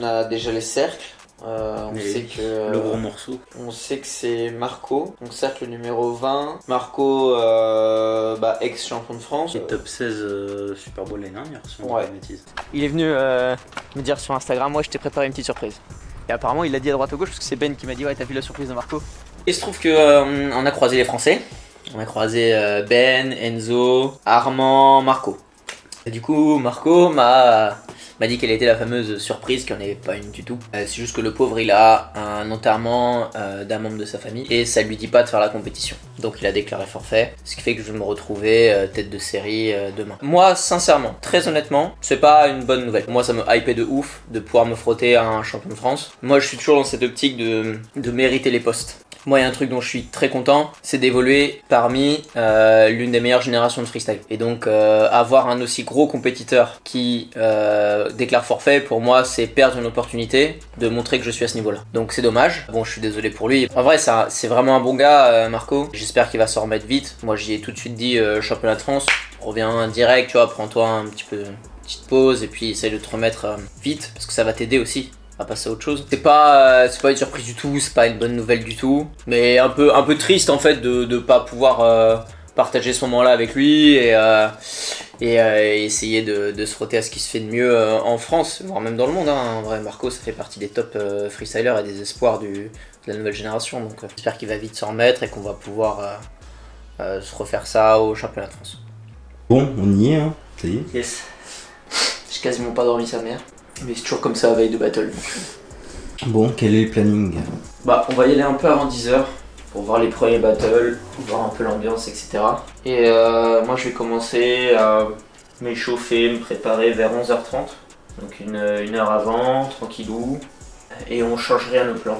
a déjà les cercles. Sait que le gros morceau. On sait que c'est Marco, donc cercle numéro 20. Marco, ex-champion de France. Qui est top 16 Super Bowl l'année dernière, si on dit Ouais. pas de bêtises. Il est venu me dire sur Instagram, moi je t'ai préparé une petite surprise. Et apparemment il l'a dit à droite au gauche parce que c'est Ben qui m'a dit ouais t'as vu la surprise de Marco. Il se trouve que on a croisé les Français. On a croisé Ben, Enzo, Armand, Marco. Et du coup Marco m'a dit quelle était la fameuse surprise, qu'il n'y en avait pas une du tout. C'est juste que le pauvre il a un enterrement d'un membre de sa famille et ça lui dit pas de faire la compétition. Donc il a déclaré forfait, ce qui fait que je vais me retrouver tête de série demain. Moi sincèrement, très honnêtement, c'est pas une bonne nouvelle. Moi ça me hypait de ouf de pouvoir me frotter à un champion de France. Moi je suis toujours dans cette optique de mériter les postes. Moi, il y a un truc dont je suis très content, c'est d'évoluer parmi l'une des meilleures générations de freestyle. Et donc, avoir un aussi gros compétiteur qui déclare forfait, pour moi, c'est perdre une opportunité de montrer que je suis à ce niveau-là. Donc, c'est dommage. Bon, je suis désolé pour lui. En vrai, c'est vraiment un bon gars, Marco. J'espère qu'il va s'en remettre vite. Moi, j'y ai tout de suite dit championnat de France. Reviens direct, tu vois, prends-toi un petit peu une petite pause et puis essaye de te remettre vite parce que ça va t'aider aussi à passer à autre chose. C'est pas une surprise du tout, c'est pas une bonne nouvelle du tout, mais un peu triste en fait de pas pouvoir partager ce moment-là avec lui et essayer de se frotter à ce qui se fait de mieux en France, voire même dans le monde. En vrai, Marco, ça fait partie des top freestylers et des espoirs de la nouvelle génération, donc j'espère qu'il va vite s'en remettre et qu'on va pouvoir se refaire ça au championnat de France. Bon, on y est, hein, ça y est. Yes. J'ai quasiment pas dormi sa mère. Mais c'est toujours comme ça à veille de battle. Bon, quel est le planning? On va y aller un peu avant 10h pour voir les premiers battles, voir un peu l'ambiance, etc. Et moi je vais commencer à m'échauffer, me préparer vers 11h30. Donc une heure avant, tranquillou. Et on change rien au plan.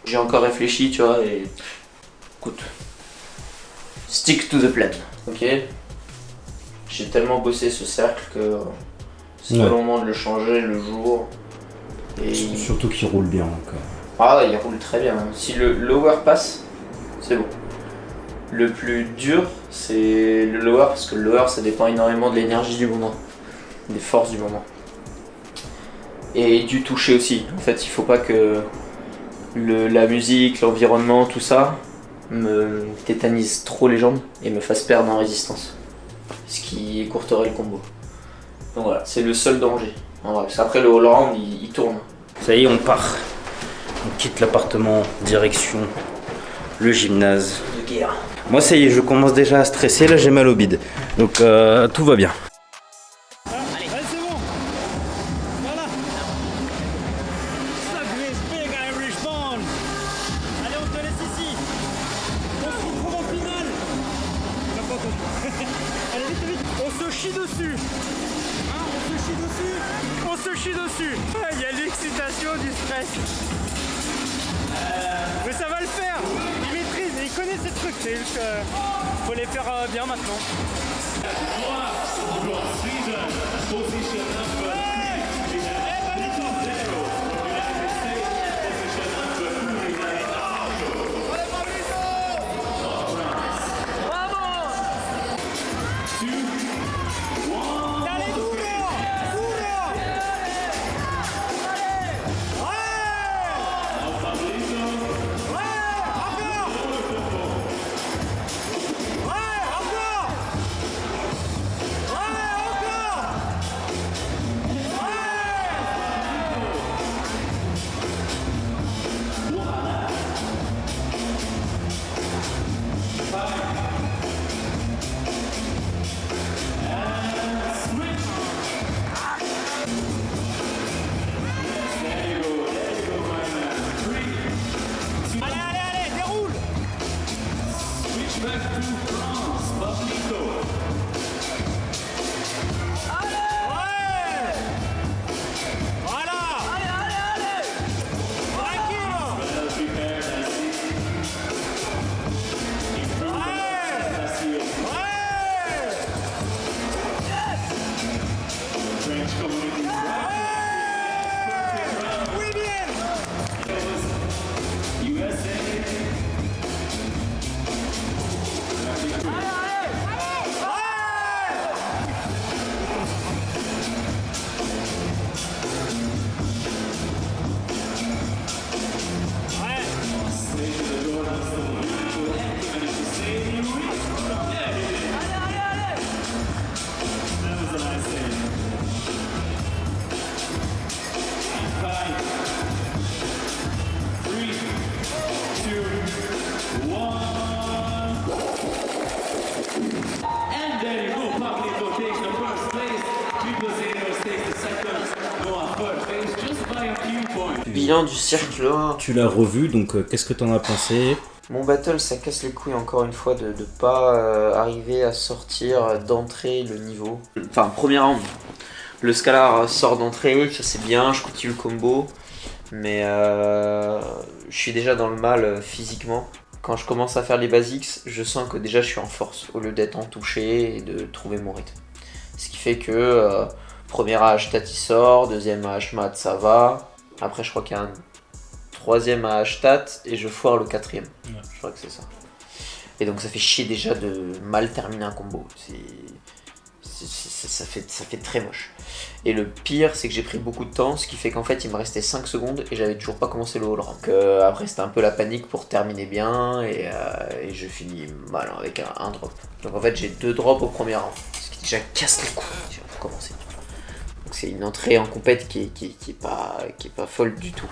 J'ai encore réfléchi, tu vois, et écoute. Stick to the plan, ok? J'ai tellement bossé ce cercle que c'est pas le moment de le changer le jour. Et surtout qu'il roule bien encore. Ah ouais, il roule très bien. Si le lower passe, c'est bon. Le plus dur, c'est le lower parce que le lower ça dépend énormément de l'énergie du moment, des forces du moment. Et du toucher aussi. En fait, il faut pas que la musique, l'environnement, tout ça me tétanise trop les jambes et me fasse perdre en résistance. Ce qui écourterait le combo. Donc voilà, c'est le seul danger. En vrai, parce qu'après le all-round, il tourne. Ça y est, on part. On quitte l'appartement, direction le gymnase. De guerre. Moi, ça y est, je commence déjà à stresser. Là, j'ai mal au bide. Donc, tout va bien. Allez, c'est bon. Voilà. Sacré big Irish bond. Allez, on te laisse ici. On se retrouve en finale. On n'a pas entendu. Allez, vite, vite. On se chie dessus. Hein, on se chie dessus. On se chie dessus. Il y a l'excitation du stress. Mais ça va le faire. Il maîtrise, il connaît ces trucs. C'est juste faut les faire bien maintenant. Bilan du cercle 1. Tu l'as revu, donc qu'est-ce que t'en as pensé? Mon battle, ça casse les couilles encore une fois de pas arriver à sortir d'entrée le niveau. Enfin, premier round. Le Scalar sort d'entrée, ça c'est bien, je continue le combo. Mais je suis déjà dans le mal physiquement. Quand je commence à faire les basics, je sens que déjà je suis en force au lieu d'être en touché et de trouver mon rythme. Ce qui fait que premier AH Tat il sort, deuxième AH Mat ça va. Après je crois qu'il y a un troisième AH Tat et je foire le quatrième. Ouais. Je crois que c'est ça. Et donc ça fait chier déjà de mal terminer un combo. Ça fait très moche. Et le pire, c'est que j'ai pris beaucoup de temps, ce qui fait qu'en fait il me restait 5 secondes et j'avais toujours pas commencé le all round. Donc après c'était un peu la panique pour terminer bien et je finis mal avec un drop. Donc en fait j'ai 2 drops au premier round, ce qui déjà casse les couilles pour commencer. Donc c'est une entrée en compète qui est pas folle du tout.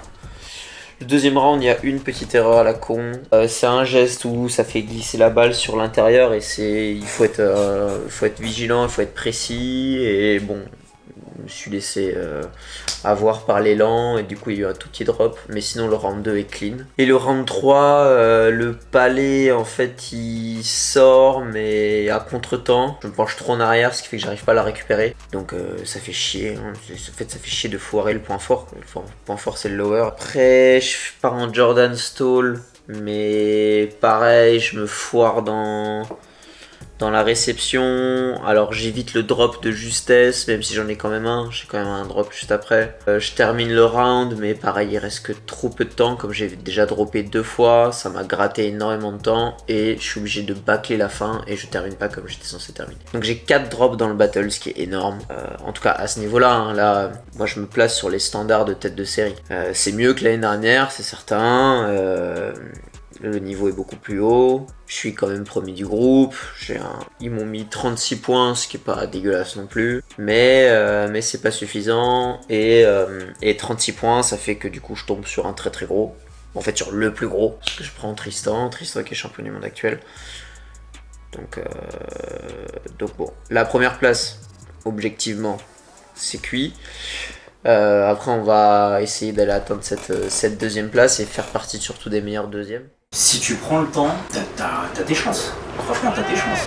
Le deuxième round, il y a une petite erreur à la con. C'est un geste où ça fait glisser la balle sur l'intérieur et il faut être vigilant, il faut être précis. Et bon, je me suis laissé avoir par l'élan et du coup il y a eu un tout petit drop. Mais sinon le round 2 est clean. Et le round 3, le palais en fait il sort mais à contre-temps. Je me penche trop en arrière ce qui fait que j'arrive pas à la récupérer. Donc ça fait chier. Hein. En fait ça fait chier de foirer le point fort. Le point fort c'est le lower. Après je pars en Jordan stall. Mais pareil je me foire dans la réception, alors j'évite le drop de justesse, même si j'en ai quand même un, j'ai quand même un drop juste après. Je termine le round, mais pareil, il reste que trop peu de temps, comme j'ai déjà droppé 2 fois, ça m'a gratté énormément de temps, et je suis obligé de bâcler la fin, et je termine pas comme j'étais censé terminer. Donc j'ai 4 drops dans le battle, ce qui est énorme, en tout cas à ce niveau-là, hein, là, moi je me place sur les standards de tête de série. C'est mieux que l'année dernière, c'est certain, le niveau est beaucoup plus haut. Je suis quand même premier du groupe. Ils m'ont mis 36 points, ce qui est pas dégueulasse non plus. Mais c'est pas suffisant. Et 36 points, ça fait que du coup je tombe sur un très très gros. En fait sur le plus gros. Parce que je prends Tristan qui est champion du monde actuel. Donc bon. La première place, objectivement, c'est cuit. Après on va essayer d'aller atteindre cette deuxième place et faire partie surtout des meilleurs deuxièmes. Si tu prends le temps, t'as tes chances. Franchement, t'as tes chances.